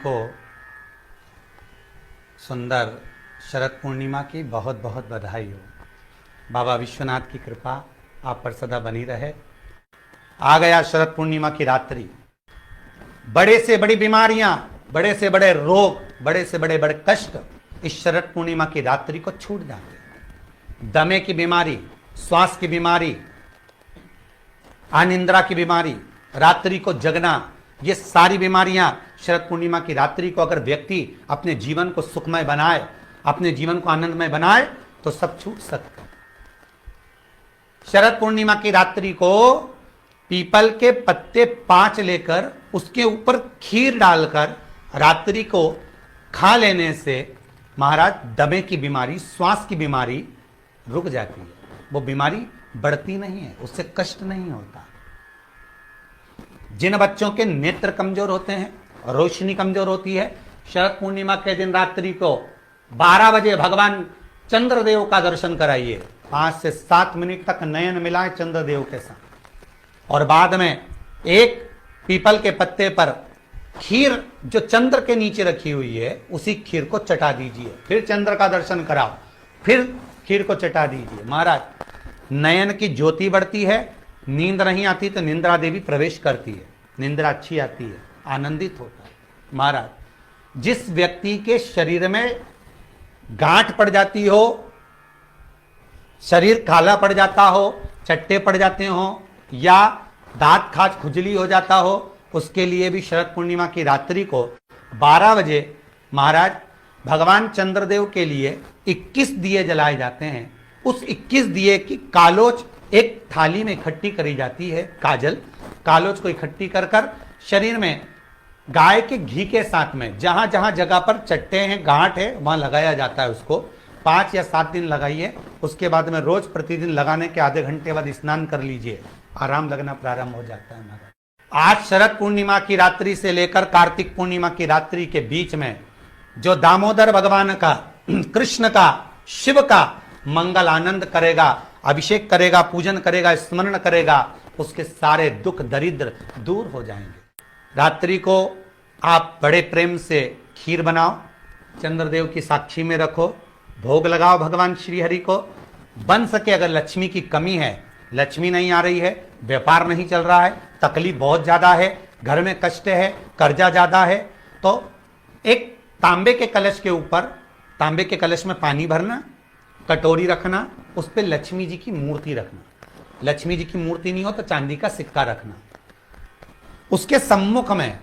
सबको सुंदर शरद पूर्णिमा की बहुत बहुत बधाई हो। बाबा विश्वनाथ की कृपा आप पर सदा बनी रहे। आ गया शरद पूर्णिमा की रात्रि। बड़े से बड़ी बीमारियां, बड़े से बड़े रोग, बड़े से बड़े बड़े कष्ट इस शरद पूर्णिमा की रात्रि को छूट जाते हैं। दमे की बीमारी, श्वास की बीमारी, अनिद्रा की बीमारी, रात्रि को जगना, ये सारी बीमारियां शरद पूर्णिमा की रात्रि को अगर व्यक्ति अपने जीवन को सुखमय बनाए, अपने जीवन को आनंदमय बनाए तो सब छूट सकते हैं। शरद पूर्णिमा की रात्रि को पीपल के पत्ते 5 लेकर उसके ऊपर खीर डालकर रात्रि को खा लेने से महाराज दमे की बीमारी, श्वास की बीमारी रुक जाती है। वो बीमारी बढ़ती नहीं है, उससे कष्ट नहीं होता। जिन बच्चों के नेत्र कमजोर होते हैं, रोशनी कमजोर होती है, शरद पूर्णिमा के दिन रात्रि को 12 बजे भगवान चंद्रदेव का दर्शन कराइए। 5 से 7 मिनट तक नयन मिलाए चंद्रदेव के साथ और बाद में एक पीपल के पत्ते पर खीर जो चंद्र के नीचे रखी हुई है उसी खीर को चटा दीजिए। फिर चंद्र का दर्शन कराओ, फिर खीर को चटा दीजिए। महाराज नयन की ज्योति बढ़ती है, नींद नहीं आती तो निंद्रा देवी प्रवेश करती है, निंद्रा अच्छी आती है, आनंदित होता है। महाराज जिस व्यक्ति के शरीर में गांठ पड़ जाती हो, शरीर काला पड़ जाता हो, चट्टे पड़ जाते हो या दांत खाज खुजली हो जाता हो, उसके लिए भी शरद पूर्णिमा की रात्रि को 12 बजे महाराज भगवान चंद्रदेव के लिए 21 दिए जलाए जाते हैं। उस 21 दिए की कालोच एक थाली में इकट्ठी करी जाती है। कालोच को इकट्ठी कर कर शरीर में गाय के घी के साथ में जहां जहां जगह पर चट्टे हैं, गांठ है, वहां लगाया जाता है। उसको 5 या 7 दिन लगाइए। उसके बाद में रोज प्रतिदिन लगाने के आधे घंटे बाद स्नान कर लीजिए, आराम लगना प्रारंभ हो जाता है। महाराज आज शरद पूर्णिमा की रात्रि से लेकर कार्तिक पूर्णिमा की रात्रि के बीच में जो दामोदर भगवान का, कृष्ण का, शिव का मंगल आनंद करेगा, अभिषेक करेगा, पूजन करेगा, स्मरण करेगा, उसके सारे दुख दरिद्र दूर हो जाएंगे। रात्रि को आप बड़े प्रेम से खीर बनाओ, चंद्रदेव की साक्षी में रखो, भोग लगाओ भगवान श्री हरि को। बन सके अगर लक्ष्मी की कमी है, लक्ष्मी नहीं आ रही है, व्यापार नहीं चल रहा है, तकलीफ बहुत ज्यादा है, घर में कष्ट है, कर्जा ज्यादा है, तो एक तांबे के कलश के ऊपर, तांबे के कलश में पानी भरना, कटोरी रखना, उस पर लक्ष्मी जी की मूर्ति रखना। लक्ष्मी जी की मूर्ति नहीं हो तो चांदी का सिक्का रखना। उसके सम्मुख में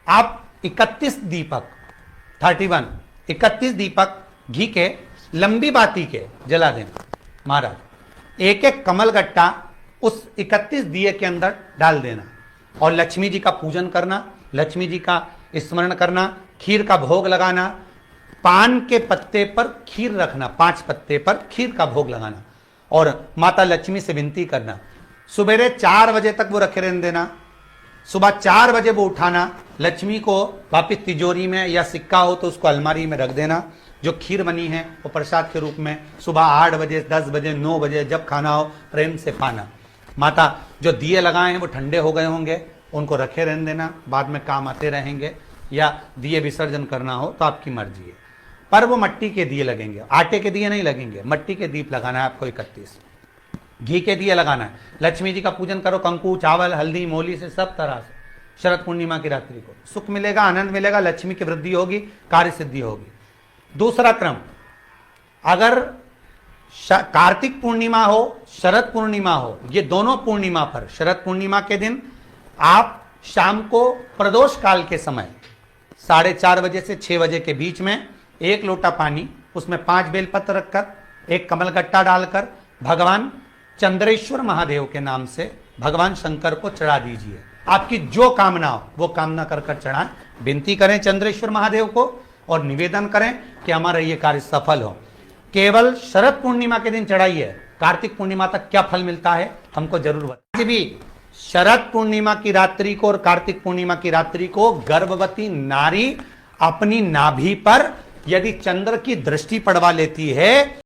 आप 31 दीपक घी के लंबी बाती के जला देना। महाराज एक एक कमल गट्टा उस 31 दिए के अंदर डाल देना और लक्ष्मी जी का पूजन करना, लक्ष्मी जी का स्मरण करना, खीर का भोग लगाना, पान के पत्ते पर खीर रखना, 5 पत्ते पर खीर का भोग लगाना और माता लक्ष्मी से विनती करना। सुबेरे 4 बजे तक वो रखे रहने देना, सुबह 4 बजे वो उठाना, लक्ष्मी को वापिस तिजोरी में या सिक्का हो तो उसको अलमारी में रख देना। जो खीर बनी है वो प्रसाद के रूप में सुबह 8 बजे, 10 बजे, 9 बजे जब खाना हो प्रेम से पाना। माता जो दिए लगाए हैं वो ठंडे हो गए होंगे, उनको रखे रहने देना, बाद में काम आते रहेंगे, या दिए विसर्जन करना हो तो आपकी मर्जी है। पर वो मट्टी के दिए लगेंगे, आटे के दिए नहीं लगेंगे, मट्टी के दीप लगाना है आपको। 31 घी के दिए लगाना है। लक्ष्मी जी का पूजन करो, कंकु, चावल, हल्दी, मोली से सब तरह से। शरद पूर्णिमा की रात्रि को सुख मिलेगा, आनंद मिलेगा, लक्ष्मी की वृद्धि होगी, कार्य सिद्धि होगी। दूसरा क्रम, अगर कार्तिक पूर्णिमा हो, शरद पूर्णिमा हो, ये दोनों पूर्णिमा पर शरद पूर्णिमा के दिन आप शाम को प्रदोष काल के समय 4:30 बजे से 6 बजे के बीच में 1 लोटा पानी, उसमें 5 बेलपत्र रखकर, एक कमल गट्टा डालकर भगवान चंद्रेश्वर महादेव के नाम से भगवान शंकर को चढ़ा दीजिए। आपकी जो कामना हो वो कामना कर कर चढ़ाएं, विनती करें चंद्रेश्वर महादेव को और निवेदन करें कि हमारा ये कार्य सफल हो। केवल शरद पूर्णिमा के दिन चढ़ाइए, कार्तिक पूर्णिमा तक क्या फल मिलता है हमको जरूर बताइए। भी शरद पूर्णिमा की रात्रि को और कार्तिक पूर्णिमा की रात्रि को गर्भवती नारी अपनी नाभि पर यदि चंद्र की दृष्टि पड़वा लेती है